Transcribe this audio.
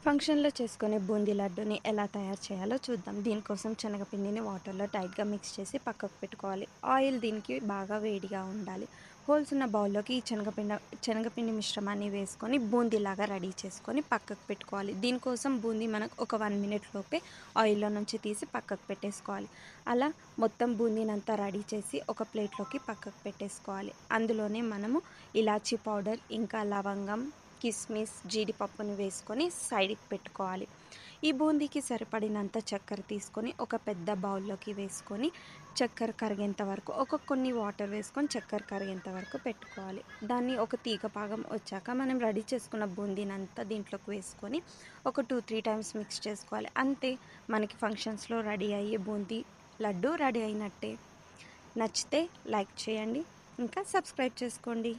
ఫంక్షన్‌లో చేసుకునే బూందీ లడ్డూని ఎలా తయారు చేయాలో చూద్దాం. దీనికోసం శనగపిండిని వాటర్‌లో టైట్‌గా మిక్స్ చేసి పక్కకు పెట్టుకోవాలి. ఆయిల్ దీనికి బాగా వేడిగా ఉండాలి. హోల్స్ ఉన్న బౌల్‌లోకి ఈ శనగపిండి మిశ్రమాన్ని వేసుకొని బూందీలాగా రెడీ చేసుకొని పక్కకు పెట్టుకోవాలి. దీనికోసం బూందీ మనకు ఒక 1 మినిట్ లోపే ఆయిల్‌లో నుంచి తీసి పక్కకు పెట్టేసుకోవాలి. అలా మొత్తం బూందీనంతా రెడీ చేసి ఒక ప్లేట్‌లోకి పక్కకు పెట్టేసుకోవాలి. అందులోనే మనము ఇలాచీ పౌడర్, ఇంకా లవంగం, కిస్మిస్, జీడిపప్పుని వేసుకొని సైడ్‌కి పెట్టుకోవాలి. ఈ బూందీకి సరిపడినంత చక్కెర తీసుకొని ఒక పెద్ద బౌల్‌లోకి వేసుకొని చక్కెర కరిగేంత వరకు కొన్ని వాటర్ వేసుకొని చక్కెర కరిగేంత వరకు పెట్టుకోవాలి. దాన్ని ఒక తీగ పాకం వచ్చాక మనం రెడీ చేసుకున్న బూందీనంతా దీంట్లోకి వేసుకొని ఒక 2, 3 టైమ్స్ మిక్స్ చేసుకోవాలి. అంతే, మనకి ఫంక్షన్స్‌లో రెడీ అయ్యే బూందీ లడ్డు రెడీ అయినట్టే. నచ్చితే లైక్ చేయండి. ఇంకా సబ్స్క్రైబ్ చేసుకోండి.